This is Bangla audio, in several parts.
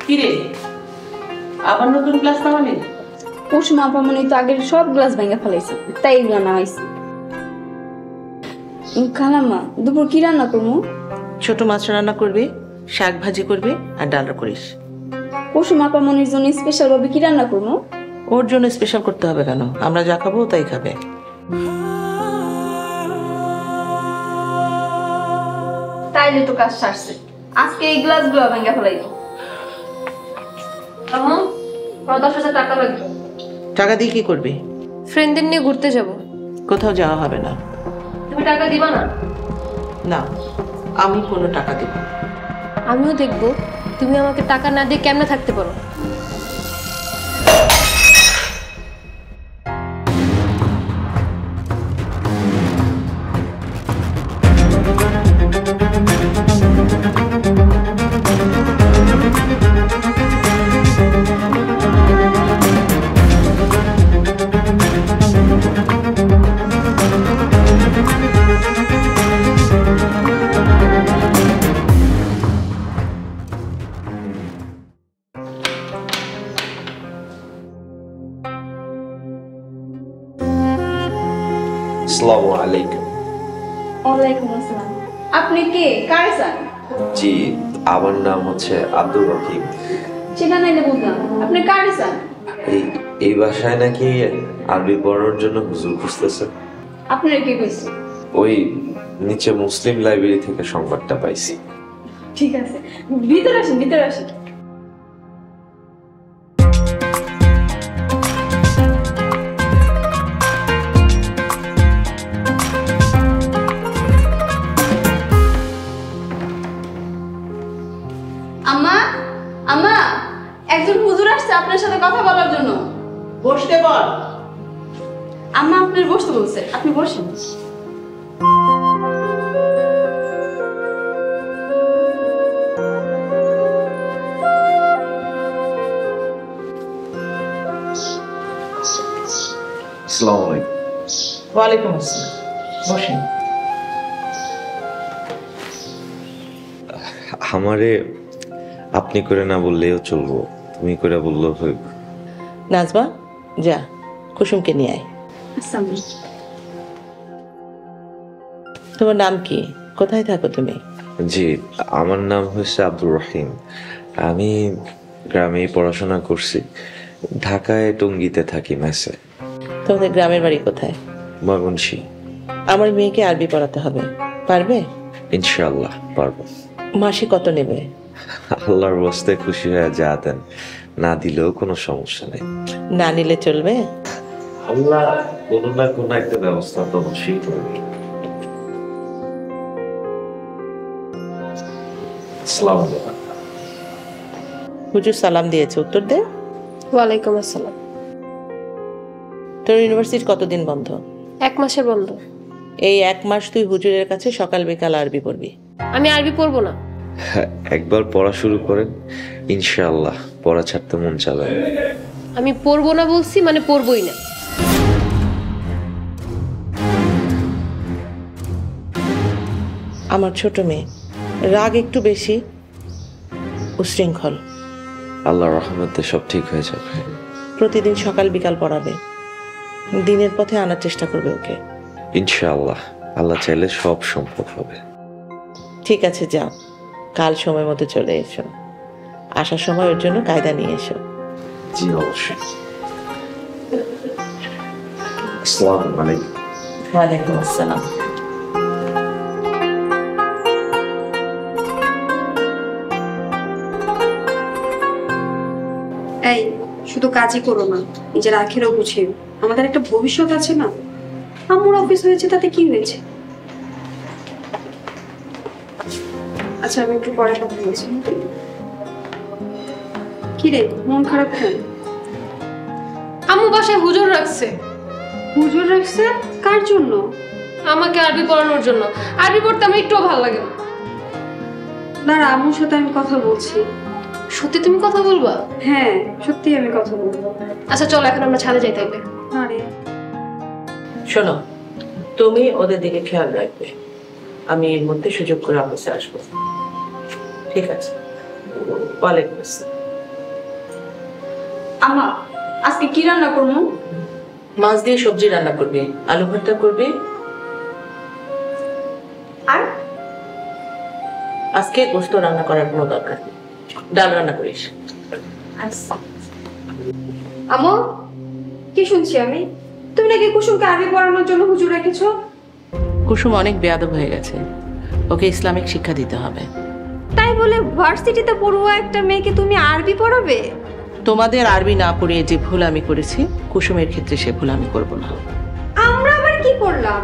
কিরে আবার নতুন ক্লাস নামালি? কুসুম আপামনি তো আগের সব গ্লাস ভেঙে ফেলাইছে, তাই এগুলো নামাইছি। খালাম্মা দুপুর কি রান্না করবো? ছোট মাছ রান্না করবি, শাক ভাজি করবি আর ডাল করিস। কুসুম আপামনির জন্য স্পেশাল ভাবে কি রান্না করবো? ওর জন্য স্পেশাল করতে হবে কেন? আমরা যা খাবো তাই খাবে। তাইলে তো কাজ সারছে, আজকে এই গ্লাস গুলো ভেঙে ফেলাইবো। 10,000 টাকা লাগবে। টাকা দিয়ে কি করবি? ফ্রেন্ডদের নিয়ে ঘুরতে যাব। কোথাও যাওয়া হবে না। তুমি টাকা দিবা না? না, আমি কোনো টাকা দেব না। আমিও দেখব তুমি আমাকে টাকা না দিয়ে কেমনে থাকতে পারো। আসসালামু আলাইকুম। ওয়ালাইকুম আসসালাম। আপনি কে? কারে চান? জি, আমার নাম হচ্ছে আব্দুর রহিম। সেটা নাইলে বুঝলাম, আপনি কারে চান? এই বাসায় নাকি আরবি পড়ানোর জন্য হুজুর খুঁজতেছে। আপনার কি কইছে? ওই নিচে মুসলিম লাইব্রেরি থেকে সংবাদটা পাইছি। ঠিক আছে, ভিতরে আসেন, ভিতরে আসেন। আম্মা, আম্মা, একজন হুজুর আসছে আপনার সাথে কথা বলার জন্য। বসতে বল। আম্মা আপনার বসতে বলছে, আপনি বসেন। আসসালামু আলাইকুম। ওয়ালাইকুম আসসালাম, বসেন। আমারে আপনি করে না বললেও চলবো, তুমি করে বললেও হইব। নাজমা যা, কুসুমকে নিয়ে আয়। তোমার নাম কি? কোথায় থাকো তুমি? জি, আমার নাম হচ্ছে আব্দুর রহিম। আমি গ্রামেই পড়াশোনা করছি, ঢাকায় টঙ্গীতে থাকি মেসে। তোমাদের গ্রামের বাড়ি কোথায়? ময়মনসিংহ। আমার মেয়েকে আরবি পড়াতে হবে, পারবে? ইনশাআল্লাহ পারবো। মাসে কত নেবে? আল্লাহর বস্তে খুশি হয়ে যা দেন, না দিলেও কোনো সমস্যা নেই। না নিলে চলবে? আল্লাহ কোনো না কোনো একটা ব্যবস্থা তো অবশ্যই করবে। আসসালামু আলাইকুম। হুজুর সালাম দিয়েছে, উত্তর দে। ওয়ালাইকুম আসসালাম। তোর ইউনিভার্সিটি কতদিন বন্ধ? 1 মাসের বন্ধ। এই 1 মাস তুই হুজুরের কাছে সকাল বিকাল আরবি পড়বি। আমি আরবি পড়বো না। একবার পড়া শুরু করেন, ইনশাআল্লাহ পড়া ছাড়তে মন চাবে না। আমি পড়বো না বলছি, মানে পড়বই না। আমার ছোট মেয়ে রাগ একটু বেশি, উশৃঙ্খল। আল্লাহর রহমতে সব ঠিক হয়ে যাবে। প্রতিদিন সকাল বিকাল পড়াবে, দিনের পথে আনার চেষ্টা করবে ওকে। ইনশাআল্লাহ আল্লাহ চাইলে সব সম্ভব হবে। ঠিক আছে, যাও, কাল সময় মতো চলে এসো। আসার সময় ওর জন্য কায়দা নিয়ে এসো। জি অবশ্যই। আসসালামু আলাইকুম। ওয়ালাইকুম আসসালাম। এই শুধু কাজই করো না, নিজের আখেরও গুছিও। আমাদের একটা ভবিষ্যৎ আছে না? আমার অফিস হয়েছে তাতে কি হয়েছে? আচ্ছা আমি একটু পরে কথা বলছি। কি রে, মন খারাপ কেন? আম্মু বাসায় হুজুর রাখছে। হুজুর রাখছে? কার জন্য? আমাকে আরবি পড়ানোর জন্য। আরবি পড়তে আমার একটুও ভালো লাগে না। দাঁড়া, আম্মুর সাথে আমি কথা বলছি। সত্যি তুমি কথা বলবা? হ্যাঁ, সত্যি আমি কথা বলবো। আচ্ছা চলো এখন আমরা ছাদে যাই তাইলে। আরে শোনো, তুমি ওদের দিকে খেয়াল রাখবে, আমি এর মধ্যে সুযোগ করে অফিসে আসবো। ঠিক আছে? ওয়ালাইকুম আসসালাম। আম্মা আজকে কি রান্না করবো? মাছ দিয়ে সবজি রান্না করবি, আলু ভর্তা করবি, আর আজকে গোস্ত রান্না করার কোনো দরকার নেই, ডাল রান্না করিস। আচ্ছা। আম্মু, কি শুনছি আমি? তুমি নাকি কুসুমকে আরবি পড়ানোর জন্য হুজুর রেখেছো? কুসুম অনেক বেয়াদব হয়ে গেছে, ওকে ইসলামিক শিক্ষা দিতে হবে। তাই বলে ভার্সিটিতে পড়ুয়া একটা মেয়েকে তুমি আরবি পড়াবে? তোমাদের আরবি না পড়িয়ে যে ভুল আমি করেছি, কুসুমের ক্ষেত্রে সে ভুল আমি করব না। আমরা আবার কি করলাম?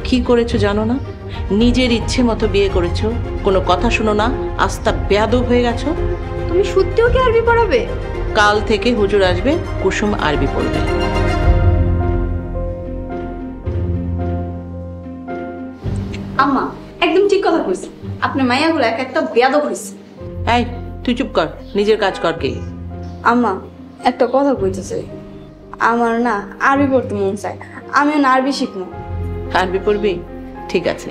কি করেছো জানো না? নিজের ইচ্ছে মতো বিয়ে করেছো, কোনো কথা শুনো না, আস্তা বেয়াদব হয়ে গেছো। তুমি সত্যিও কি আরবি পড়াবে? কাল থেকে হুজুর আসবে, কুসুম আরবি পড়বে। আম্মা একদম ঠিক কথা কইছে, আপনার মাইয়াগুলো এক একটা বেয়াদব হইছে। এই তুই চুপ কর, নিজের কাজ কর। কে? আম্মা একটা কথা কইতে চাই, আমার না আরবি পড়তে মন চায়, আমিও না আরবি শিখবো। আরবি পড়বি? ঠিক আছে,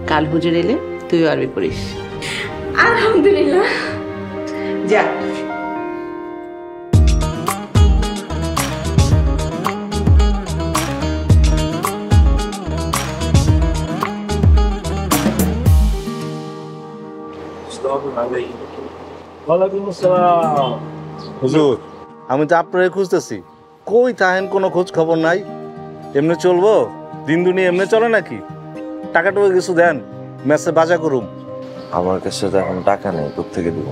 কাল হুজুর এলে তুইও আরবি পড়িস। আলহামদুলিল্লাহ। যা। হুজুর, আমি তো আপনারে খুঁজতেছি, কই তাহেন কোনো খোঁজ খবর নাই। এমনি চলবো? দিন দুনিয়া এমনি চলে নাকি? টাকাটা কিছু দেন, মেসে বাজা করুম। আমার কাছে তো এখন টাকা নেই, কোত্থেকে দিব?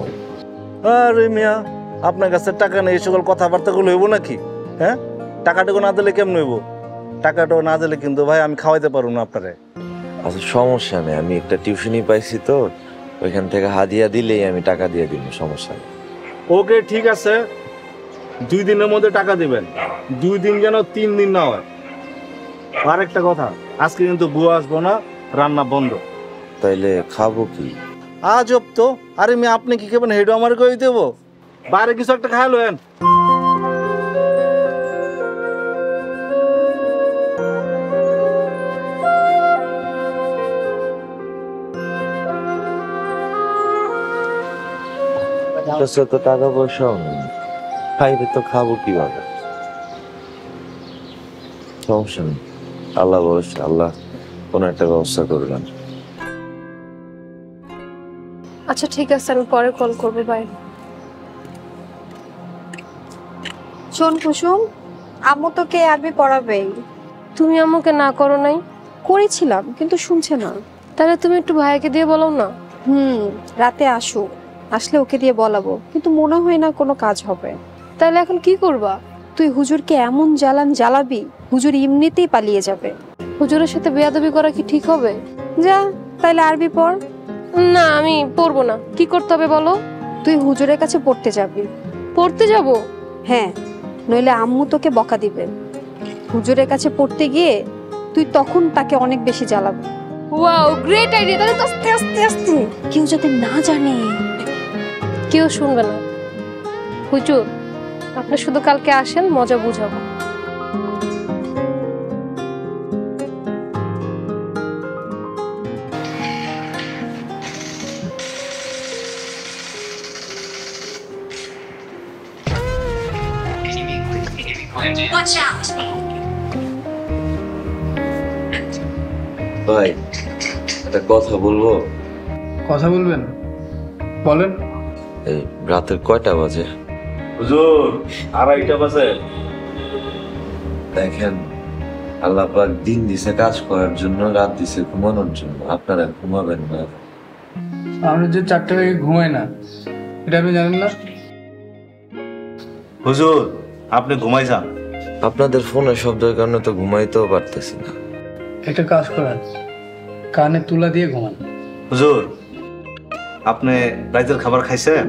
আরে মিয়া, আপনার কাছে টাকা নেই, এই সকল কথাবার্তাগুলো হইব নাকি? হ্যাঁ, টাকাটুকু না দিলে কেমন হইব? টাকাটাও না দিলে কিন্তু ভাই আমি খাওয়াইতে পারবো না আপনারে। আচ্ছা সমস্যা নেই, আমি একটা টিউশনই পাইছি তো, ওইখান থেকে হাদিয়া দিলেই আমি টাকা দিয়ে দিব, সমস্যা নেই। ওকে ঠিক আছে, 2 দিনের মধ্যে টাকা দিবেন। 2 দিন যেন 3 দিন না হয়। আর একটা কথা, আজকে কিন্তু বুয়া আসবো না, রান্না বন্ধ। তাইলে খাবো কি? আজব তো। আরে মেয়ে, আপনি কি কেমন হেডো আমার কই দেবো? বাইরে কিছু একটা খাইলো এন। কাছে তো টাকা পয়সাও নেই, খাইলে তো খাবো কিভাবে? সমস্যা নেই, আল্লাহ বলেছে, আল্লাহ কোনো একটা ব্যবস্থা করবেন। আচ্ছা ঠিক আছে, আমি পরে কল করবো, বাই। শোন কুসুম, আম্মু তোকে আরবি পড়াবেই। তুমি আমাকে না করো নাই? করেছিলাম, কিন্তু শুনছে না। তাহলে তুমি একটু ভাইকে দিয়ে বলো না। রাতে আসুক, আসলে ওকে দিয়ে বলাবো, কিন্তু মনে হয় না কোনো কাজ হবে। তাহলে এখন কি করবা? তুই হুজুরকে এমন জ্বালাবি, হুজুর এমনিতেই পালিয়ে যাবে। হুজুরের সাথে বেয়াদবি করা কি ঠিক হবে? যা, তাইলে আরবি পড়। না আমি পড়বো না। কি করতে হবে বলো? তুই হুজুরের কাছে পড়তে যাবি। পড়তে যাব? হ্যাঁ, নইলে আম্মু তোকে বকা দিবে। হুজুরের কাছে পড়তে গিয়ে তুই তখন তাকে অনেক বেশি জ্বালাবি। Wow, great idea. তাহলে তো আস্তে আস্তে আস্তে, কেউ যাতে না জানে। কেউ শুনবে না। হুজুর, আপনি শুধু কালকে আসেন, মজা বুঝাবো। ভাই একটা কথা বলবো। কথা বলবেন? বলেন। এই রাতের কয়টা বাজে? হুজুর, 2:30 বাজে। দেখেন, আল্লাহ পাক দিন দিছে কাজ করার জন্য, রাত দিছে ঘুমানোর জন্য। আপনারা ঘুমাবেন না? আমরা যে 4টা থেকে ঘুমাই না, এটা আপনি জানেন না? হুজুর, আপনি ঘুমাই যান। আপনাদের ফোনের শব্দের কারণে তো ঘুমাইতেও পারতেছি না। একটা কাজ করেন, কানে তুলা দিয়ে ঘুমান। হুজুর, আপনি রাতের খাবার খাইছেন?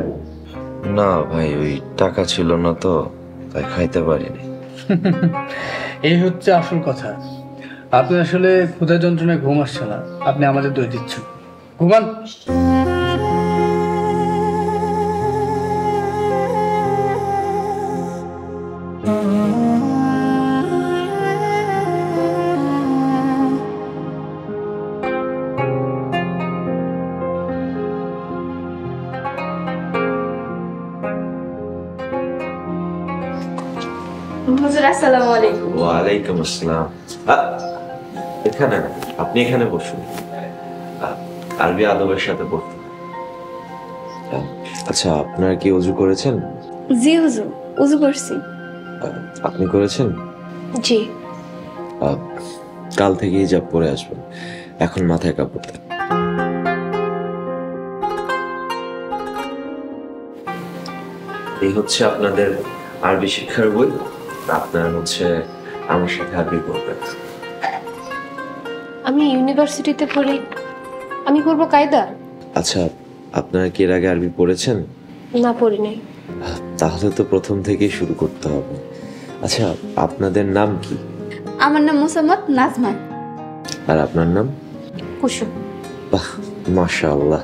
না ভাই, ওই টাকা ছিল না তো, তাই খাইতে পারিনি। এই হচ্ছে আসল কথা। আপনি আসলে ক্ষুধা যন্ত্রণায় ঘুম আসছে না, আপনি আমাদের দই দিচ্ছেন। ঘুমান। হুজুর আসসালামু আলাইকুম। ওয়ালাইকুম আসসালাম। আ, এখানে না, আপনি এখানে বসুন। আরবি আদবের সাথে পড়ুন। আচ্ছা, আপনারা কি ওযু করেছেন? জি হুজুর, উযু করছি। আপনি করেছেন? জি। কাল থেকে হিজাব পরে আসবেন, এখন মাথায় কাপড় দেন। এই হচ্ছে আপনাদের আরবি শিক্ষার বই। আপনারা হচ্ছে আমার সাথে আরবি পড়বেন। আমি ইউনিভার্সিটিতে পড়ি, আমি পড়বো কায়দা? আচ্ছা, আপনারা কি এর আগে আরবি পড়েছেন? না, পড়ি নাই। তাহলে তো প্রথম থেকেই শুরু করতে হবে। আচ্ছা, আপনাদের নাম কি? আমার নাম মোসাম্মদ নাজমা। আর আপনার নাম? কুসুম। বাহ, মাশাআল্লাহ,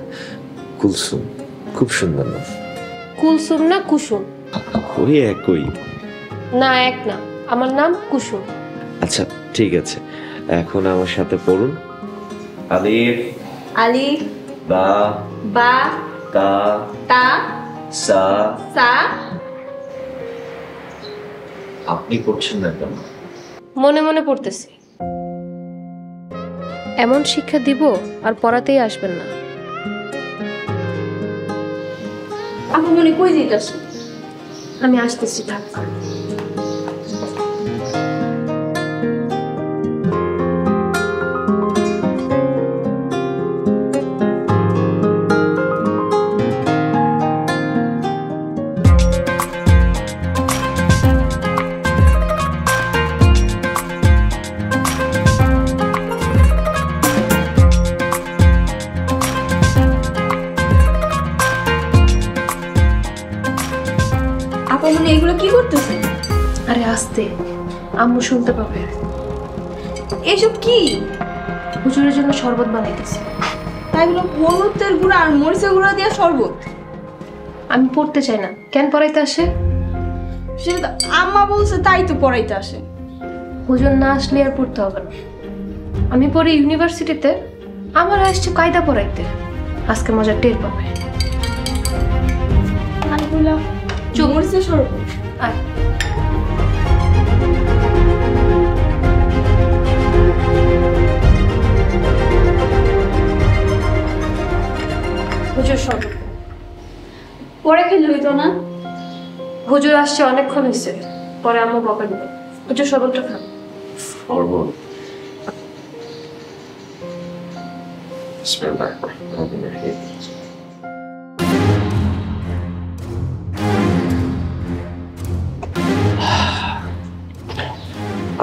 কুলসুম, খুব সুন্দর নাম। কুলসুম না কুসুম? ওই একই। না, এক না, আমার নাম কুসুম। আচ্ছা, ঠিক আছে, এখন আমার সাথে পড়ুন। আলিফ, আলিফ, বা, বা, তা, তা, সা। সা। আপনি পড়ছেন না কেন? মনে মনে পড়তেছি। এমন শিক্ষা দিব আর পড়াতেই আসবেন না। আপু মনে কই যাইতাছে? আমি আসতেছি, থাক। আপু মনে এগুলো কি করতেছে? আরে আস্তে, আম্মু শুনতে পাবে। এসব কি? হুজুরের জন্য শরবত বানাইতেছি। তাই বলে হলুদের গুঁড়া আর মরিচের গুঁড়া দিয়ে শরবত? আমি পড়তে চাই না, কেন পড়াইতে আসে? সেটা তো আম্মা বলছে, তাই তো পড়াইতে আসে। হুজুর না আসলে আর পড়তে হবে না। আমি পড়ি ইউনিভার্সিটিতে, আমার আসছে কায়দা পড়াইতে। আজকে মজার টের পাবে। আমি বললাম মরিচের শরবত। আয়। হুজুর শরবত। পরে খেলে হইতো না? হুজুর আসছে অনেকক্ষণ হয়েছে, পরে আম্মু বকা দিবে। হুজুর শরবতটা খান। শরবত। বিসমিল্লাহির রহমানির রহিম।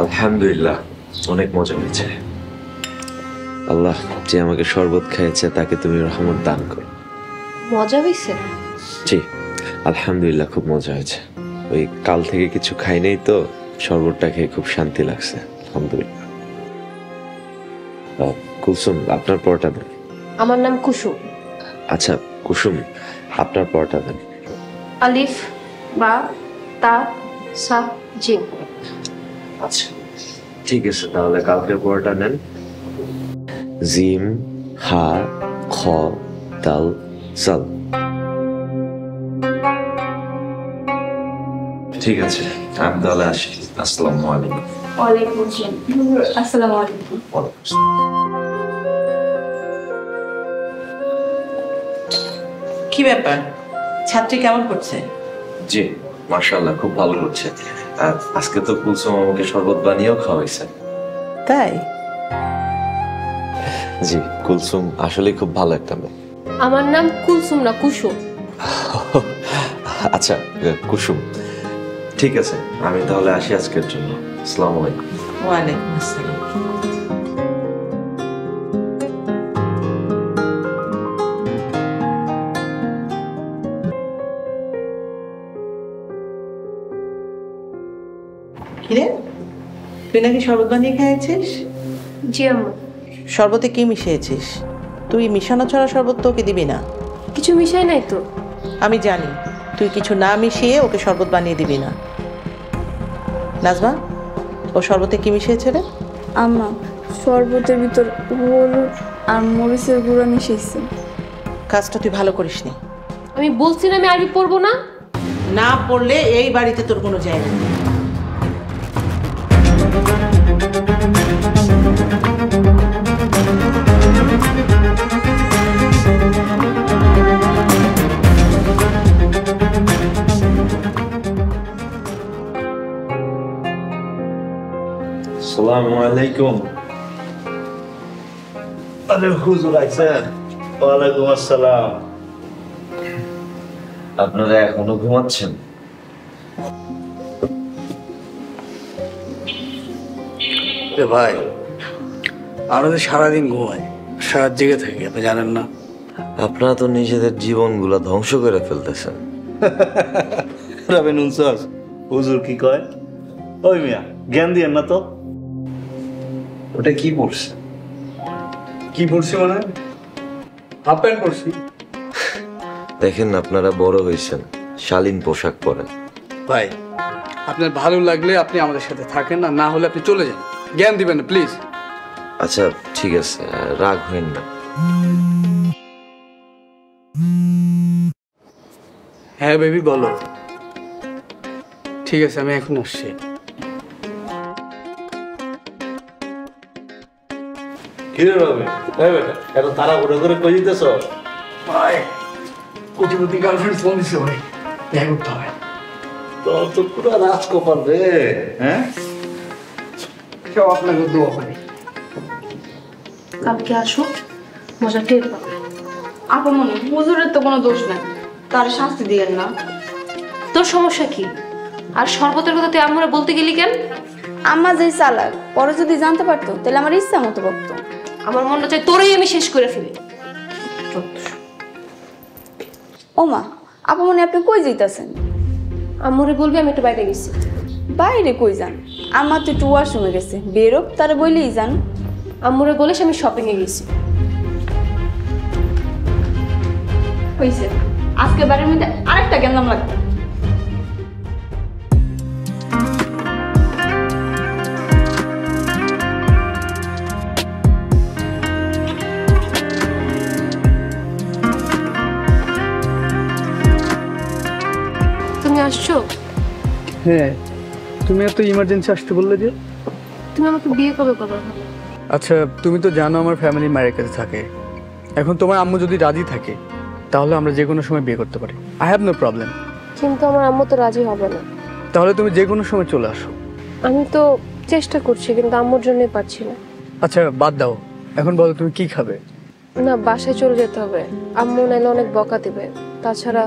আলহামদুলিল্লাহ, অনেক মজা হয়েছে। আল্লাহ যে আমাকে শরবত খাইয়েছে তাকে তুমি রহমত দান করো। মজা হয়েছে? জি, আলহামদুলিল্লাহ, খুব মজা হয়েছে। ওই কাল থেকে কিছু খাই নাই তো, শরবতটা খেয়ে খুব শান্তি লাগছে, আলহামদুলিল্লাহ। কুলসুম, আপনার পরোটা দেন। আমার নাম কুসুম। আচ্ছা কুসুম, আপনার পরোটা দেন। আলিফ, বা, তা, সা, জিম। আচ্ছা, ঠিক আছে, তাহলে কালকের পরোটা নেন। জিম, হা, খ, দাল, সাল। ঠিক আছে, আমি তাহলে আসি। আসসালামু আলাইকুম। ওয়ালাইকুম আসসালাম। আসসালামু আলাইকুম। কি ব্যাপার, ছাত্রী কেমন করছে? জি, মাশাআল্লাহ, খুব ভালো করছে। আর আজকে তো কুলসুম আমাকে শরবত বানিয়েও খাওয়াইছে। তাই? জি, কুলসুম আসলে খুব ভালো একটা মেয়ে। আমার নাম কুলসুম না কুসুম। আচ্ছা কুসুম, ঠিক আছে, আমি তাহলে আসি আজকের জন্য। আসসালামু আলাইকুম। ওয়ালাইকুম আসসালাম। কিরে, তুই নাকি শরবত বানিয়ে খেয়েছিস? জি আম্মু। শরবতে কি মিশিয়েছিস? তুই মিশানো ছাড়া শরবত তো ওকে দিবি না। কিছু মিশাই নাই তো। আমি জানি তুই কিছু না মিশিয়ে ওকে শরবত বানিয়ে দিবি না। নাজমা, ও শরবতে কি মিশিয়েছে রে? আম্মা, শরবতের ভিতর হলুদ আর মরিচের গুঁড়া মিশিয়েছে। কাজটা তুই ভালো করিসনি। আমি বলছি না আমি আরবি পড়বো না। না পড়লে এই বাড়িতে তোর কোনো জায়গা নেই। আসসালামু আলাইকুম। আরে হুজুর আইছেন? ওয়ালাইকুম আসসালাম। আপনারা এখনো ঘুমাচ্ছেন? ভাই আমরা তো সারাদিন ঘুমাই, সারা জেগে থাকি, আপনি জানেন না? আপনারা তো নিজেদের জীবনগুলো ধ্বংস করে ফেলতেছেন। রাবেন উনসাস হুজুর কি কয়? ওই মিয়া জ্ঞান দিয়েন না তো। ওটা কি পড়ছে? কি পড়ছি মানে? হাফ প্যান্ট পড়ছি। দেখেন আপনারা বড় হয়েছেন, শালীন পোশাক পরেন। ভাই আপনার ভালো লাগলে আপনি আমাদের সাথে থাকেন, না হলে আপনি চলে যান। জ্ঞান দিবেন না প্লিজ। আচ্ছা ঠিক আছে, রাগ হইন না। হ্যাঁ বেবি বলো। ঠিক আছে আমি এখন আসছি। কিরে রবে? হ্যাঁ বেটা, এত তারা করে কই দিতেছ? ভাই কোটিপতি গার্লফ্রেন্ড ফোন দিছে ভাই, দেখা করতে হবে। তোর তো পুরো রাজকপাল রে। হ্যাঁ সব আপনাকে দোয়া করি। কালকে আসো, মজা টের পাবে। আপা মনে হুজুরের তো কোনো দোষ নাই, তার শাস্তি দিয়েন না। তোর সমস্যা কি? আর শরবতের কথা তুই আম্মুরে বলতে গেলি কেন? আম্মা যেই চালাক, পরে যদি জানতে পারতো তাহলে আমার ইচ্ছা মতো বকতো। আমার মনটা চাই তোরই আমি শেষ করে ফেলি। ও মা, আপা মনে আপনি কই যাইতাছেন? আম্মুরে বলবি আমি একটু বাইরে গেছি। বাইরে কই যান? আমার তো একটু ওয়াশরুমে গেছে, বেরোব তারে বইলেই যান। আম্মুরে বলিস আমি শপিংয়ে গেছি। হইছে, আজকে বাড়ির মধ্যে আরেকটা গেলাম লাগবে। তুমি আসছো? হ্যাঁ তুমি এত ইমার্জেন্সি আসতে বললে যে? তুমি আমাকে বিয়ে কবে করবে? আচ্ছা তুমি তো জানো আমার ফ্যামিলি মায়ের কাছে থাকে। এখন তোমার আম্মু যদি রাজি থাকে তাহলে আমরা যে কোনো সময় বিয়ে করতে পারি। I have no problem. কিন্তু আমার আম্মু তো রাজি হবে না। তাহলে তুমি যে কোনো সময় চলে আসো। আমি তো চেষ্টা করছি কিন্তু আম্মুর জন্যই পারছি না। আচ্ছা বাদ দাও, এখন বলো তুমি কি খাবে? না, বাসায় চলে যেতে হবে। আম্মু নাইলে অনেক বকা দিবে। তাছাড়া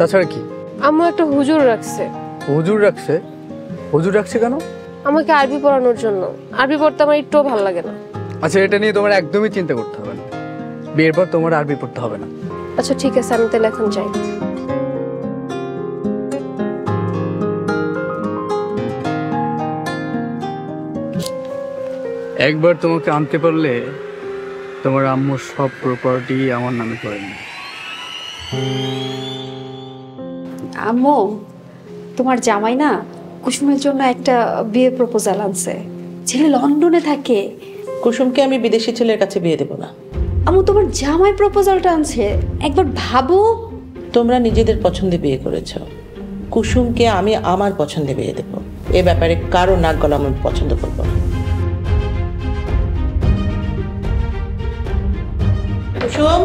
তাছাড়া কি? আম্মু একটা হুজুর রাখছে। হুজুর রাখছে? হুজুর রাখছে কেন? আমাকে আরবি পড়ানোর জন্য। আরবি পড়তে আমার একটুও ভালো লাগে না। আচ্ছা এটা নিয়ে তোমার একদমই চিন্তা করতে হবে না, বিয়ের পর তোমার আরবি পড়তে হবে না। আচ্ছা ঠিক আছে, আমি তাহলে এখন যাই। একবার তোমাকে আনতে পারলে তোমার আম্মুর সব প্রপার্টি আমার নামে করে নেবে। আম্মু, তোমার জামাই না কুসুমের জন্য একটা বিয়ে প্রপোজাল আনছে। ছেলে লন্ডনে থাকে। কুসুমকে আমি বিদেশি ছেলের কাছে বিয়ে দেবো না। আম্মু তোমার জামাই প্রপোজালটা আনছে, একবার ভাবো। তোমরা নিজেদের পছন্দে বিয়ে করেছো, কুসুমকে আমি আমার পছন্দে বিয়ে দেবো। এ ব্যাপারে কারো নাক গলা আমি পছন্দ করবো না। কুসুম,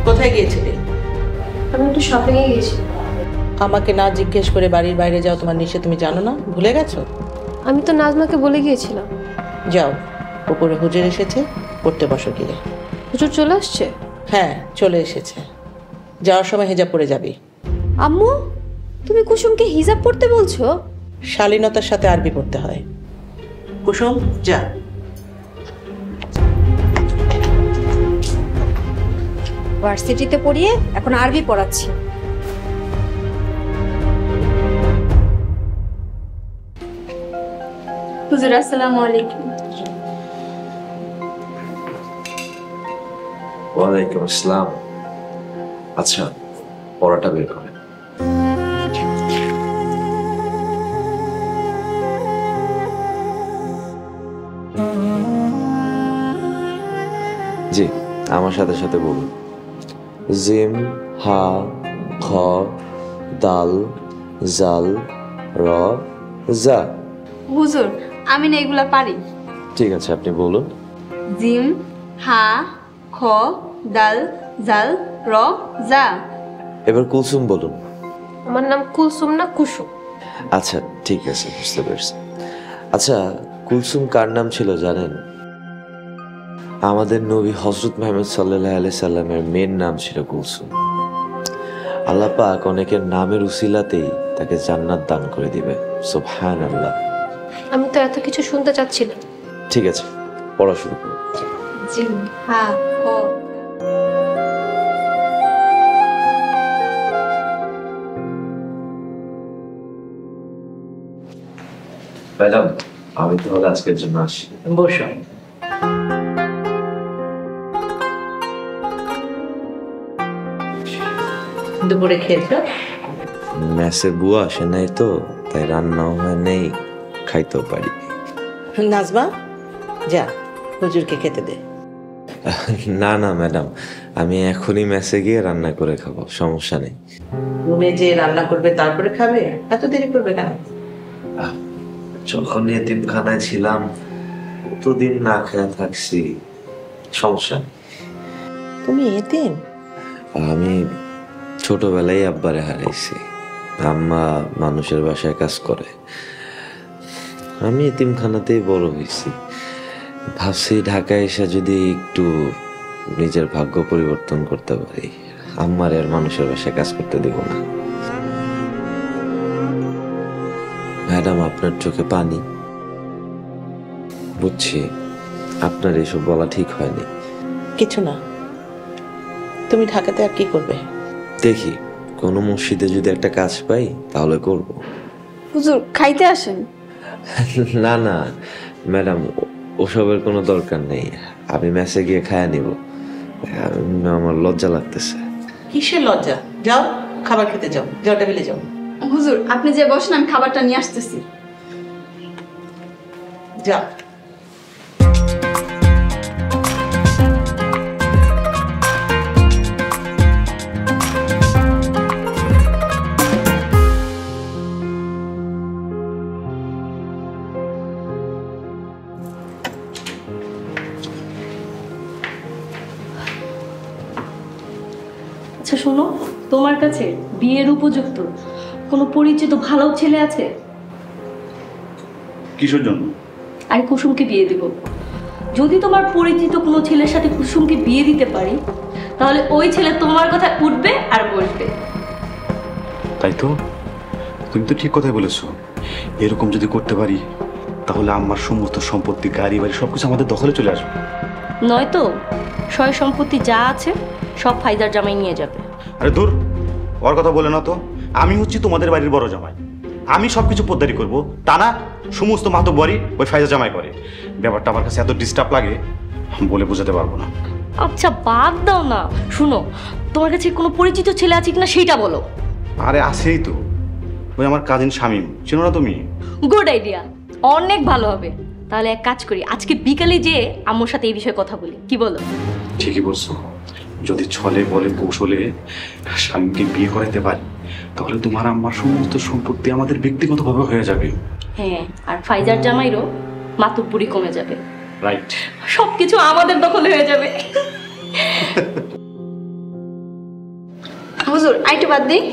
কোথায় গিয়েছিলে? আমি একটু শপিংয়ে গেছি। আমাকে না জিজ্ঞেস করে বাড়ির বাইরে যাও তোমার নিষেধ তুমি জানো না? ভুলে গেছো? আমি তো নাজমাকে বলে গিয়েছিলাম। যাও, উপরে হুজুর এসেছে, পড়তে বসো গিয়ে। হুজুর চলে আসছে? হ্যাঁ চলে এসেছে। যাওয়ার সময় হিজাব পরে যাবি। আম্মু, তুমি কুসুমকে হিজাব পড়তে বলছো? শালীনতার সাথে আরবি পড়তে হয়। কুসুম যা। ভার্সিটিতে পড়িয়ে এখন আরবি পড়াচ্ছি। হুজুর আসসালামু আলাইকুম। ওয়ালাইকুম আসসালাম। আচ্ছা পড়াটা বের করেন। জি আমার সাথে সাথে বলুন। জিম, হা, খ, দাল, জাল র জা। হুজুর আমি না এগুলা পারি। ঠিক আছে, আপনি বলুন। জিম হা খ দাল জাল র জা। এবার কুলসুম বলুন। আমার নাম কুলসুম না কুসুম। আচ্ছা ঠিক আছে, বুঝতে পারছি। আচ্ছা, কুলসুম কার নাম ছিল জানেন? আমাদের নবী হযরত মুহাম্মদ সাল্লাল্লাহু আলাইহি সাল্লামের মেয়ের নাম ছিল কুলসুম। আল্লাহ পাক অনেকের নামের উসিলাতেই তাকে জান্নাত দান করে দিবে। সুবহানাল্লাহ। আমি তো এত কিছু শুনতে চাচ্ছিলাম। ঠিক আছে, পড়া শুরু করুন। জিম হা খ। ম্যাডাম, আমি তাহলে আজকের জন্য আসি। বসো। দুপুরে খেয়েছো? মেসে বুয়া আসে নাই তো, তাই রান্নাও হয় নাই, খাইতেও পারি। নাজমা, যা হুজুরকে খেতে দে। না না ম্যাডাম, আমি এখনই মেসে গিয়ে রান্না করে খাবো, সমস্যা নেই। রুমে যে রান্না করবে তারপরে খাবে? এত দেরি করবে কেন? যখন এতিমখানায় ছিলাম কতদিন না খেয়ে থাকছি, সমস্যা নেই। তুমি এতিম? আমি ছোটবেলায় আব্বারে হারাইছি। আম্মা মানুষের বাসায় কাজ করে, আমি এতিমখানাতেই বড় হয়েছি। ভাবছি ঢাকায় এসে যদি একটু নিজের ভাগ্য পরিবর্তন করতে পারি, আম্মার আর মানুষের বাসায় কাজ করতে দেব না। ম্যাডাম, আপনার চোখে পানি। বুঝছি আপনার এসব বলা ঠিক হয়নি। কিছু না, তুমি ঢাকাতে আর কি করবে? দেখি কোনো মসজিদে যদি একটা কাজ পাই তাহলে করব। হুজুর খাইতে আসেন। না না ম্যাডাম, ওসবের কোনো দরকার নেই, আমি মেসে গিয়ে খায়া নিব। আমার লজ্জা লাগতেছে। কিসের লজ্জা? যাও খাবার খেতে যাও, যাও টেবিলে যাও। হুজুর আপনি যে বসেন, আমি খাবারটা নিয়ে আসতেছি। যাও। আচ্ছা শোনো, তোমার কাছে বিয়ের উপযুক্ত কোনো পরিচিত ভালো ছেলে আছে? কিসের জন্য? আর কুসুমকে বিয়ে দিব। যদি তোমার পরিচিত কোনো ছেলের সাথে কুসুমকে বিয়ে দিতে পারি, তাহলে ওই ছেলে তোমার কথা উঠবে আর বসবে। তাই তো, তুমি তো ঠিক কথাই বলেছো। এরকম যদি করতে পারি তাহলে আমার সমস্ত সম্পত্তি, গাড়ি বাড়ি সবকিছু আমাদের দখলে চলে আসবে। নয়তো সয় সম্পত্তি যা আছে সব ফাইদার জামাই নিয়ে যাবে। আরে দূর, ওর কথা বলে না তো। আমি হচ্ছি তোমাদের বাড়ির বড় জামাই, আমি সবকিছু পোদ্দারি করব, তা না সমস্ত মাতব্বরি ওই ফাইজা জামাই করে। ব্যাপারটা আমার কাছে এত ডিস্টার্ব লাগে, বলে বোঝাতে পারবো না। আচ্ছা বাদ দাও না, শুনো, তোমার কাছে কোনো পরিচিত ছেলে আছে কিনা সেইটা বলো। আরে আছেই তো, ওই আমার কাজিন শামীম, চেনো না তুমি? গুড আইডিয়া, অনেক ভালো হবে। তাহলে এক কাজ করি, আজকে বিকালে যেয়ে আম্মুর সাথে এই বিষয়ে কথা বলি, কি বলো? ঠিকই বলছো, যদি ছলে বলে কৌশলে স্বামীকে বিয়ে করাতে পারি তাহলে তোমার আমার সমস্ত সম্পত্তি আমাদের ব্যক্তিগতভাবে হয়ে যাবে। হ্যাঁ, আর ফাইজার জামাইরও মাতুব্বরি কমে যাবে। রাইট, সবকিছু আমাদের দখলে হয়ে যাবে। হুজুর আইটু বাদ দিই।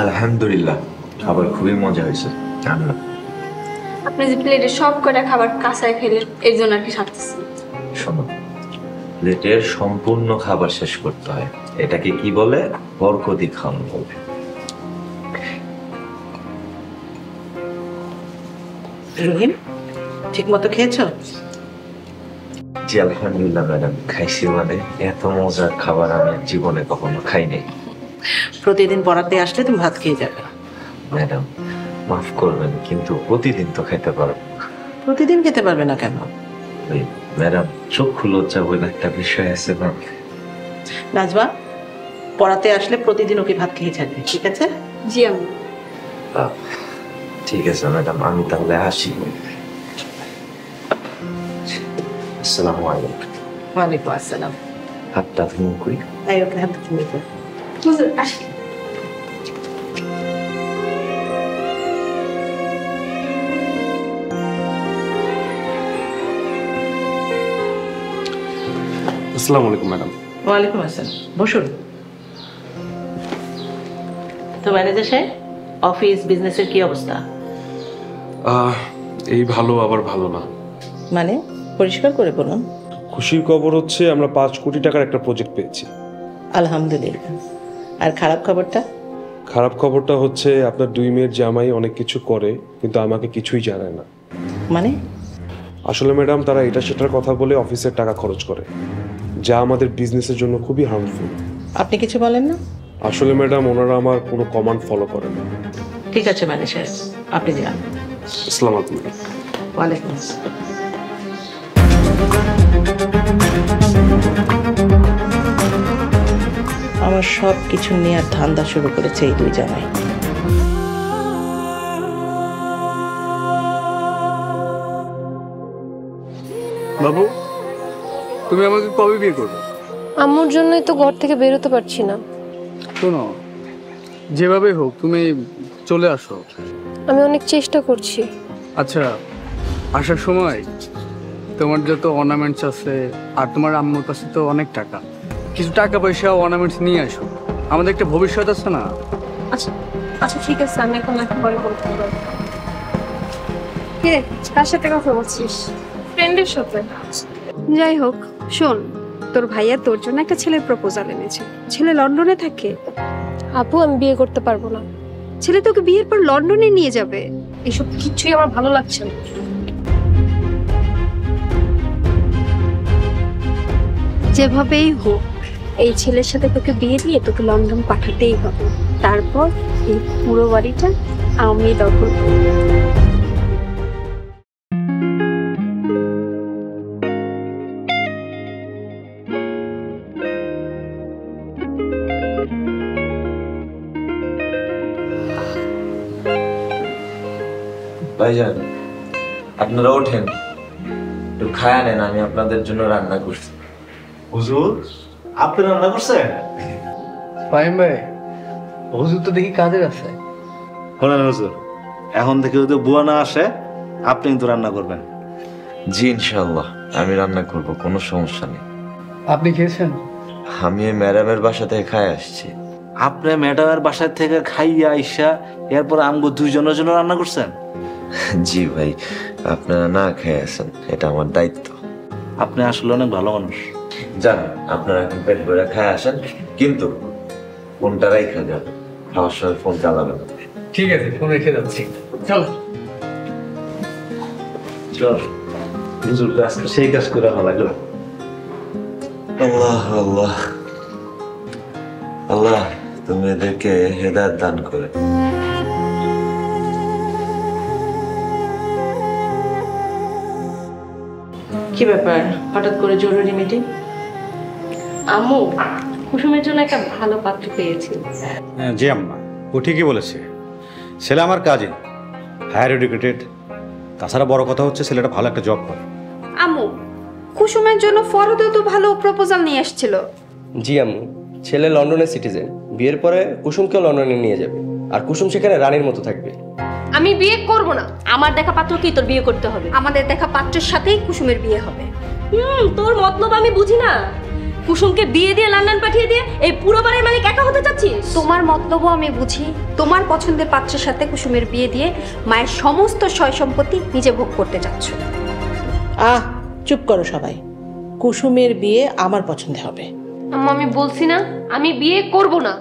আলহামদুলিল্লাহ, খাবার খুবই মজা হয়েছে। আপনি যে প্লেটে সব কটা খাবার কাঁচায় খেলেন, এর জন্য আর কি সারতেছি। শোনো, প্লেটের সম্পূর্ণ খাবার শেষ করতে হয়, এটাকে কি বলে? বরকতি খাওয়ানো বলে। রহিম, ঠিক মতো খেয়েছো? জি আলহামদুলিল্লাহ ম্যাডাম, খাইছি। মানে এত মজার খাবার আমি জীবনে কখনো খাইনি। প্রতিদিন পড়াতে আসলে তুমি ভাত খেয়ে যাবে। ম্যাডাম মাফ করবেন, কিন্তু প্রতিদিন তো খাইতে পারবো না। প্রতিদিন খেতে পারবে না কেন? ওই ম্যাডাম, চক্ষু লজ্জা বলে একটা বিষয় আছে না। নাজমা, পড়াতে আসলে প্রতিদিন ওকে ভাত খেয়ে যাবে, ঠিক আছে? জি আমি। ঠিক আছে ম্যাডাম, আমি তাহলে আসি। আসসালামু আলাইকুম। ওয়ালাইকুম আসসালাম। হাতটা ধুমু করি। এই ওকে হাত তুমি তো হুজুর আসি। আসসালামু আলাইকুম ম্যাডাম। ওয়ালাইকুম আসসালাম, বসুন। তো ম্যানেজার সাহেব, অফিস বিজনেসের কি অবস্থা? এই ভালো আবার ভালো না। মানে পরিষ্কার করে বলুন। খুশির খবর হচ্ছে আমরা 5 কোটি টাকার একটা প্রজেক্ট পেয়েছি। আলহামদুলিল্লাহ। আর খারাপ খবরটা? খারাপ খবরটা হচ্ছে আপনার 2 মেয়ের জামাই অনেক কিছু করে কিন্তু আমাকে কিছুই জানায় না। মানে? আসলে ম্যাডাম তারা এটা সেটার কথা বলে অফিসের টাকা খরচ করে, যা আমাদের বিজনেসের জন্য খুবই হার্মফুল। আপনি কিছু বলেন না? আসলে ম্যাডাম ওনারা আমার কোনো কমান্ড ফলো করে না। ঠিক আছে ম্যানেজার, আপনি যান। আসসালামু আলাইকুম ম্যাডাম। ওয়ালাইকুম আসসালাম। আমার সব কিছু নিয়ে ধান্দা শুরু করেছে এই দুই জামাই। বাবু, তুমি আমাকে কবে বিয়ে করবে? আম্মুর জন্যই তো ঘর থেকে বেরোতে পারছি না। শোনো, যেভাবে হোক তুমি চলে আসো। আমি অনেক চেষ্টা করছি। আচ্ছা, আসার সময় তোমার যত অর্নামেন্টস আছে আর তোমার আম্মুর কাছে তো অনেক টাকা, কিছু টাকা পয়সা অর্নামেন্টস নিয়ে আসো। আমাদের একটা ভবিষ্যৎ আছে না? আচ্ছা আচ্ছা ঠিক আছে, আমি এখন পরে বলতে পারবো। কে কার সাথে কথা বলছিস? ফ্রেন্ডের সাথে। যাই হোক, শোন, তোর ভাইয়া তোর জন্য একটা ছেলের প্রপোজাল এনেছে। ছেলে লন্ডনে থাকে। আপু আমি বিয়ে করতে পারবো না। ছেলে তোকে বিয়ের পর লন্ডনে নিয়ে যাবে। এসব কিছুই আমার ভালো লাগছে না। যেভাবেই হোক এই ছেলের সাথে তোকে বিয়ে দিয়ে তোকে লন্ডন পাঠাতেই হবে। তারপর এই পুরো বাড়িটা আমি দখল করব। ভাইজান, আপনারা ওঠেন, একটু খায়া নেন, আমি আপনাদের জন্য রান্না করছি। হুজুর, আপনি রান্না করছেন? ফাহিম ভাই, হুজুর তো দেখি কাজের আছে। শোনেন হুজুর, এখন থেকে যদি বুয়া না আসে আপনি কিন্তু রান্না করবেন। জি ইনশাল্লাহ আমি রান্না করব, কোনো সমস্যা নেই। আপনি খেয়েছেন? আমি এই ম্যাডামের বাসা থেকে খাই আসছি। আপনি ম্যাডামের বাসায় থেকে খাইয়া আইসা এরপর আমগো দুইজনের জন্য রান্না করছেন? জি ভাই, আপনারা না খেয়ে আছেন, এটা আমার দায়িত্ব। আপনি আসলে অনেক ভালো মানুষ। জান, আপনারা এখন পেট ভরে খায় আসেন, কিন্তু ফোনটা রাইখা যাবেন, খাওয়ার সময় ফোন চালাবেন না। ঠিক আছে, ফোন রেখে যাচ্ছি। চলো চল, হুজুর আজকে সেই কাজ করে ভালো লাগলো। আল্লাহ আল্লাহ আল্লাহ, তুমি এদেরকে হেদায়েত দান করে। কি ব্যাপার, হঠাৎ করে জরুরি মিটিং? আম্মু, কুসুমের জন্য একটা ভালো পাত্র পেয়েছি। জি আম্মা, ও ঠিকই বলেছে। ছেলে আমার কাজিন, হায়ার এডুকেটেড। তাছাড়া বড় কথা হচ্ছে ছেলেটা ভালো একটা জব করে। আম্মু, কুসুমের জন্য ফরদও তো ভালো প্রপোজাল নিয়ে আসছিল। জি আম্মু, ছেলে লন্ডনের সিটিজেন। বিয়ের পরে কুসুমকেও লন্ডনে নিয়ে যাবে, আর কুসুম সেখানে রানীর মতো থাকবে। আমি বিয়ে করব না। আমার দেখা পাত্রকেই তোর বিয়ে করতে হবে। আমাদের দেখা পাত্রের সাথেই কুসুমের বিয়ে হবে। তোর মতলব আমি বুঝি না। কুসুমকে বিয়ে দিয়ে লন্ডন পাঠিয়ে দিয়ে এই পুরো বাড়ির মালিক একা হতে চাচ্ছিস? তোমার মতলবও আমি বুঝি। তোমার পছন্দের পাত্রের সাথে কুসুমের বিয়ে দিয়ে মায়ের সমস্ত সয় সম্পত্তি নিজে ভোগ করতে চাচ্ছ। চুপ করো সবাই। কুসুমের বিয়ে আমার পছন্দ হবে। আম্মু আমি বলছি না, আমি বিয়ে করব না।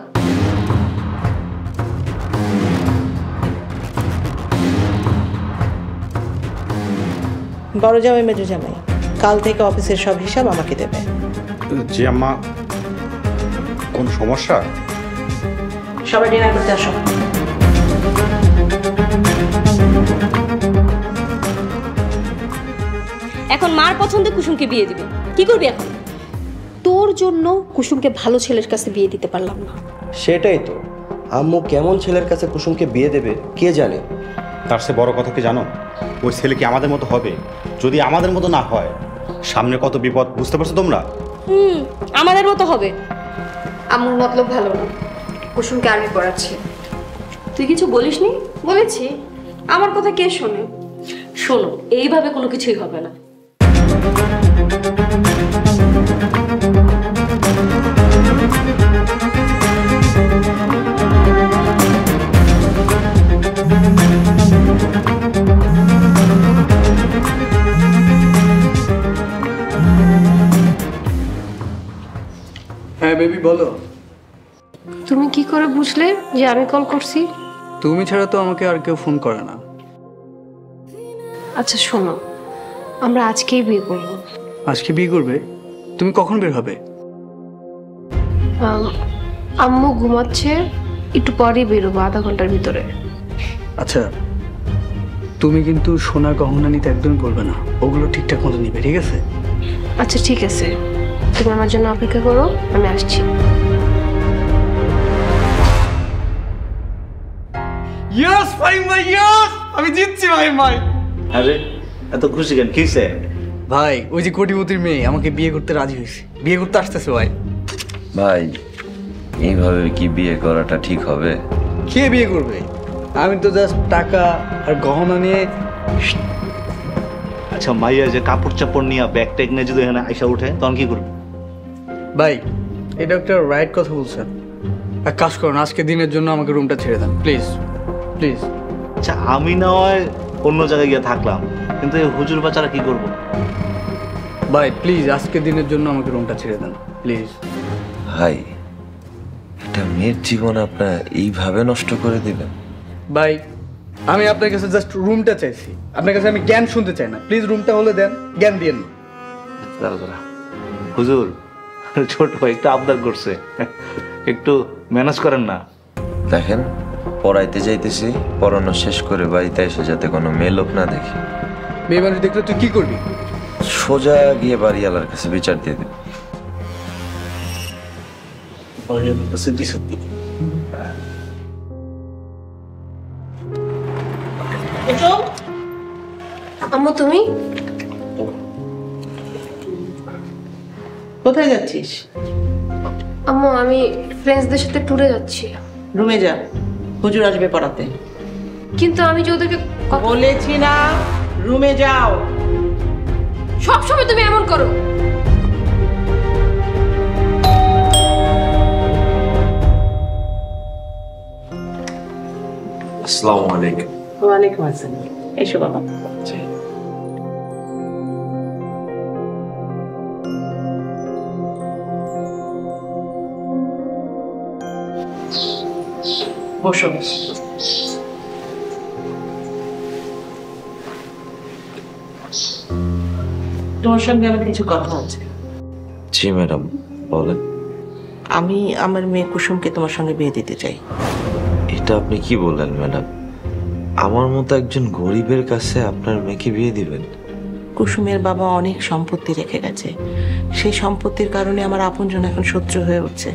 বড় জামাই মেজো জামাই, কাল থেকে অফিসের সব হিসাব আমাকে দেবে। জি আম্মা, কোন সমস্যা? সবাই ডিনার করতে আসো। এখন মার পছন্দে কুসুমকে বিয়ে দিবে, কি করবি এখন? তোর জন্য কুসুমকে ভালো ছেলের কাছে বিয়ে দিতে পারলাম না। সেটাই তো, আম্মু কেমন ছেলের কাছে কুসুমকে বিয়ে দেবে কে জানে। তার চেয়ে বড় কথা কি জানো? ওই ছেলে কি আমাদের মতো হবে? যদি আমাদের মতো না হয়, সামনে কত বিপদ বুঝতে পারছো তোমরা? আমাদের মতো হবে। আম্মুর মতলব ভালো না, কুসুমকে আর্মি পড়াচ্ছি। তুই কিছু বলিসনি? বলেছি, আমার কথা কে শোনে? শোনো, এইভাবে কোনো কিছুই হবে না। হ্যাঁ বেবি বলো। তুমি কি করে বুঝলে যে আমি কল করছি? তুমি ছাড়া তো আমাকে আর কেউ ফোন করে না। আচ্ছা শোনো, আমরা আজকেই বিয়ে করবো। আজকে বিয়ে করবে? তুমি কখন বের হবে? আম্মু ঘুমাচ্ছে, একটু পরেই বেরোবো, আধা ঘন্টার ভিতরে। আচ্ছা, তুমি কিন্তু সোনার গহনা নিতে একদমই বলবে না, ওগুলো ঠিকঠাক মতো নিবে, ঠিক আছে? আচ্ছা ঠিক আছে, তুমি আমার জন্য অপেক্ষা করো, আমি আসছি। ইয়েস ফাইন ভাই, ইয়েস আমি জিতছি ভাই। ভাই আরে এত খুশি কেন, কিসে? ভাই ওই যে কোটিপতির মেয়ে আমাকে বিয়ে করতে রাজি হয়েছে, বিয়ে করতে আসতেছে ভাই। ভাই এইভাবে কি বিয়ে করাটা ঠিক হবে? কে বিয়ে করবে? আমি তো জাস্ট টাকা আর গহনা নিয়ে। আচ্ছা মাইয়া যে কাপড় চাপড় নিয়ে ব্যাগ ট্যাগ নিয়ে যদি এখানে আইসা উঠে তখন কি করবে? ভাই এটা একটা রাইট কথা বলছেন। এক কাজ করুন, আজকে দিনের জন্য আমাকে রুমটা ছেড়ে দেন প্লিজ প্লিজ। আচ্ছা আমি না হয় অন্য জায়গায় গিয়ে থাকলাম, কিন্তু এই হুজুর বাচ্চারা কি করবো? ভাই প্লিজ আজকে দিনের জন্য আমাকে রুমটা ছেড়ে দেন প্লিজ। ভাই একটা মেয়ের জীবন আপনার এইভাবে নষ্ট করে দিবেন? ভাই আমি আপনার কাছে জাস্ট রুমটা চাইছি, আপনার কাছে আমি জ্ঞান শুনতে চাই না, প্লিজ রুমটা হলে দেন, জ্ঞান দিয়েন না। দাঁড়া হুজুর, ছোট ভাই একটু আবদার করছে, একটু ম্যানেজ করেন না। দেখেন পড়াইতে যাইতেছি, পড়ানো শেষ করে বাড়িতে এসে যাতে কোনো মেয়ে লোক না দেখি। মেয়ে মানুষ দেখলে তুই কি করবি? সোজা গিয়ে বাড়িওয়ালার কাছে বিচার দিয়ে দেব। আম্মু তুমি কোথায় যাচ্ছিস? আম্মু আমি ফ্রেন্ডসদের সাথে ট্যুরে যাচ্ছি। রুমে যা, হুজুর আসবে পড়াতে। কিন্তু আমি যে ওদেরকে বলেছি না রুমে যাও। সবসময় তুমি এমন করো। আসসালামু আলাইকুম। ওয়ালাইকুম আসসালাম। এসো বাবা। বসো। তোমার সঙ্গে আমার কিছু কথা আছে। জি ম্যাডাম বলেন। আমি আমার মেয়ে কুসুমকে তোমার সঙ্গে বিয়ে দিতে চাই। এটা আপনি কি বললেন ম্যাডাম? আমার মতো একজন গরিবের কাছে আপনার মেয়েকে বিয়ে দিবেন? কুসুমের বাবা অনেক সম্পত্তি রেখে গেছে, সেই সম্পত্তির কারণে আমার আপনজন এখন শত্রু হয়ে উঠছে।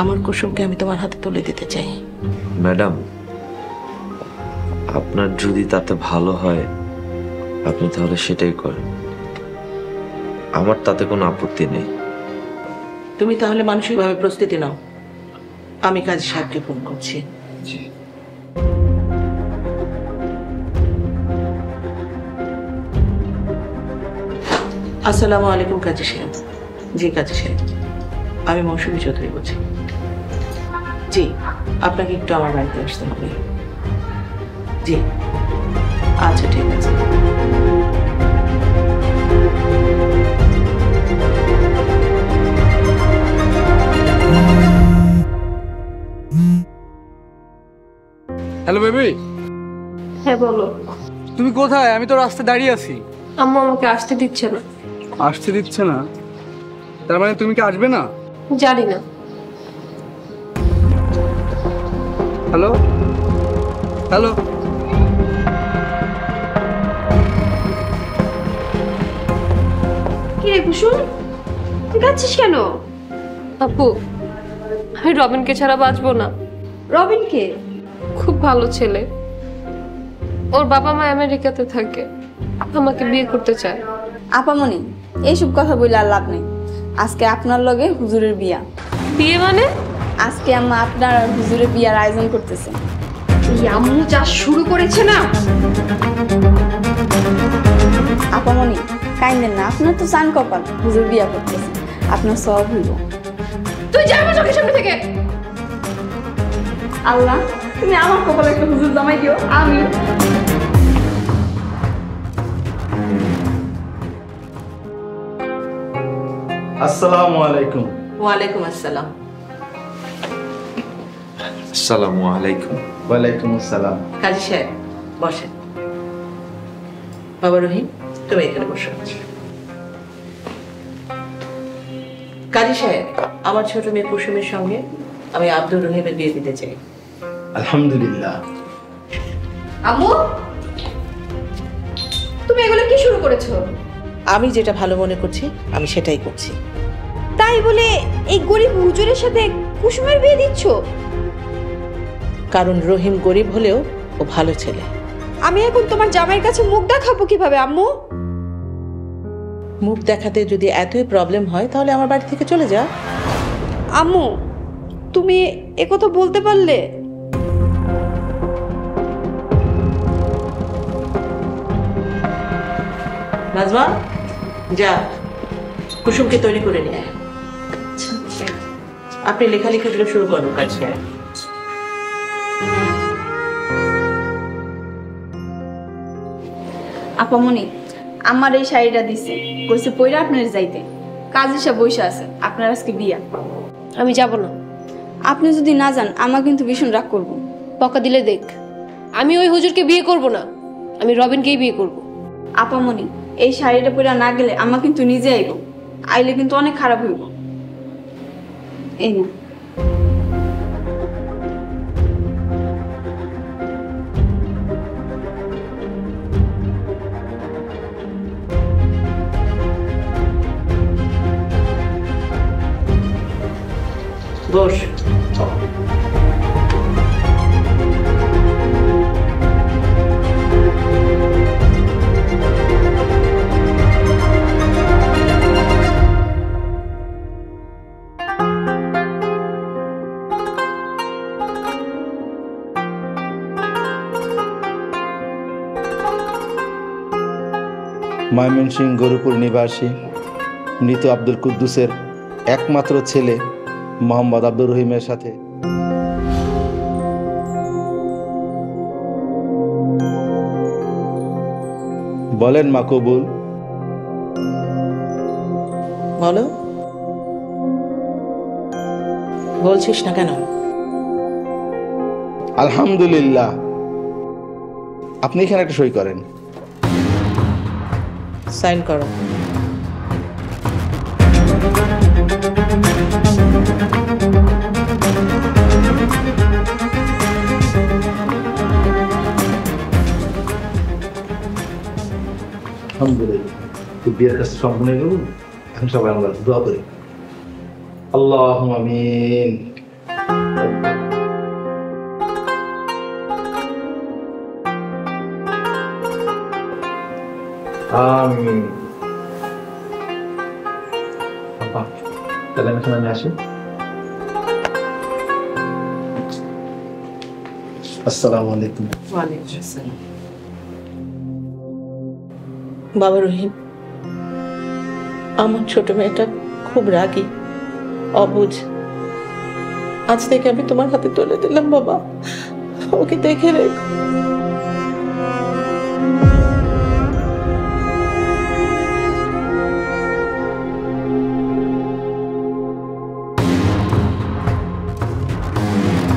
আমার কুসুমকে আমি তোমার হাতে তুলে দিতে চাই। ম্যাডাম আপনার যদি তাতে ভালো হয় আপনি তাহলে সেটাই করেন, আমার তাতে কোনো আপত্তি নেই। তুমি তাহলে মানসিকভাবে প্রস্তুতি নাও, আমি কাজী সাহেবকে ফোন করছি। জি। আসসালামু আলাইকুম কাজী সাহেব। জি কাজী সাহেব, আমি মৌসুমী চৌধুরী বলছি। জি আপনাকে একটু আমার বাড়িতে আসতে হবে। জি আচ্ছা ঠিক আছে। Hello baby. হ্যাঁ বলো। তুমি কোথায়? আমি তো রাস্তায় দাঁড়িয়ে আছি। আম্মু আমাকে আসতে দিচ্ছে না। আসতে দিচ্ছে না? তার মানে তুমি কি আসবে না? জানি না। হ্যালো হ্যালো কি রে কুসুম, তুই কাঁদছিস কেন? আপু আমি রবিনকে ছাড়া বাঁচবো না। রবিনকে? খুব ভালো ছেলে, ওর বাবা মা আমেরিকাতে থাকে, আমাকে বিয়ে করতে চায়। আপামনি এইসব কথা বললে আর লাভ নেই। আজকে আপনার লগে হুজুরের বিয়া। বিয়ে মানে? আজকে আম্মা আপনার আর হুজুরের বিয়ার আয়োজন করতেছে। এই আম্মু যা শুরু করেছে না। আপামনি কাইন্দেন না, আপনার তো চান কপাল হুজুর বিয়া করতেছে, আপনার সব হইব। তুই যা আমার চোখের সামনে থেকে। আল্লাহ তুমি আমার কপালে একটা হুজুর জামাই দিও। আমি আসসালামু আলাইকুম। ওয়ালাইকুম আসসালাম। আসসালামু আলাইকুম। ওয়ালাইকুম আসসালাম। কাজী সাহেব বসেন। বাবা রহিম তুমি এখানে বসো। কাজী সাহেব, আমার ছোট মেয়ে কুসুমের সঙ্গে আমি আব্দুর রহিমের বিয়ে দিতে চাই। আলহামদুলিল্লাহ। আম্মু তুমি এগুলো কি শুরু করেছো? আমি যেটা ভালো মনে করছি আমি সেটাই করছি। তাই বলে এই গরিব হুজুরের সাথে কুসুমের বিয়ে দিচ্ছ? কারণ রহিম গরিব হলেও ও ভালো ছেলে। আমি এখন তোমার জামাইয়ের কাছে মুখ দেখাবো কিভাবে আম্মু? মুখ দেখাতে যদি এতই প্রবলেম হয় তাহলে আমার বাড়ি থেকে চলে যা। আম্মু তুমি একথা বলতে পারলে? নাজমা যা কুসুমকে তৈরি করে নিয়ে আয়। আপনি লেখালেখিগুলো শুরু করুন কাজ সাহেব। আপামনি আমার এই শাড়িটা দিছে, কইছে পইরা আপনার যাইতে। কাজী সাহেব বসে আছে, আপনার আজকে বিয়া। আমি যাব না। আপনি যদি না যান আমা কিন্তু ভীষণ রাগ করব। বকা দিলে দেখ, আমি ওই হুজুরকে বিয়ে করব না, আমি রবিনকেই বিয়ে করব। আপামনি এই শাড়িটা পইরা না গেলে আমা কিন্তু নিজে আইব, আইলে কিন্তু অনেক খারাপ হইব। এই না বস। ময়মনসিংহ গরুপুর নিবাসী মৃত আব্দুল কুদ্দুসের একমাত্র ছেলে মোহাম্মদ আব্দুর রহিমের সাথে বলেন মা কবুল। বলো, বলছিস না কেন? আলহামদুলিল্লাহ। আপনি এখানে একটা সই করেন। সাইন করো। আলহামদুলিল্লাহ, বিয়ের কাছে সম্পূর্ণ হয়ে গেল। এখন সবাই আমরা দোয়া করি। আল্লাহুম্মা আমিন। আমিন। আপা তাহলে আমি এখানে আসি। আসসালামু আলাইকুম। ওয়ালাইকুম আসসালাম। বাবা রহিম, আমার ছোট মেয়েটা খুব রাগী, অবুঝ। আজ থেকে আমি তোমার হাতে তুলে দিলাম বাবা, ওকে দেখে রেখো।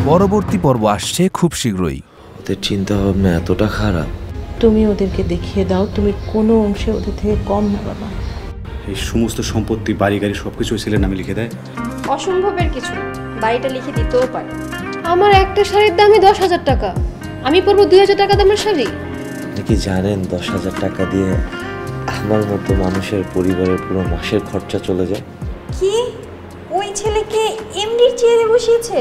পরবর্তী পর্ব আসছে খুব শীঘ্রই। ওদের চিন্তা ভাবনা এতটা খারাপ। তুমি ওদেরকে দেখিয়ে দাও তুমি কোনো অংশে ওদের থেকে কম না বাবা। এই সমস্ত সম্পত্তি বাড়ি গাড়ি সবকিছু ওই ছেলের নামে লিখে দেয়। অসম্ভবের কিছু না, বাড়িটা লিখে দিতেও পারে। আমার একটা শাড়ির দামই 10,000 টাকা, আমি পরবো 2,000 টাকা দামের শাড়ি? আপনি কি জানেন 10,000 টাকা দিয়ে আমার মতো মানুষের পরিবারের পুরো মাসের খরচা চলে যায়? কি ওই ছেলেকে এমডির চেয়ারে বসিয়েছে?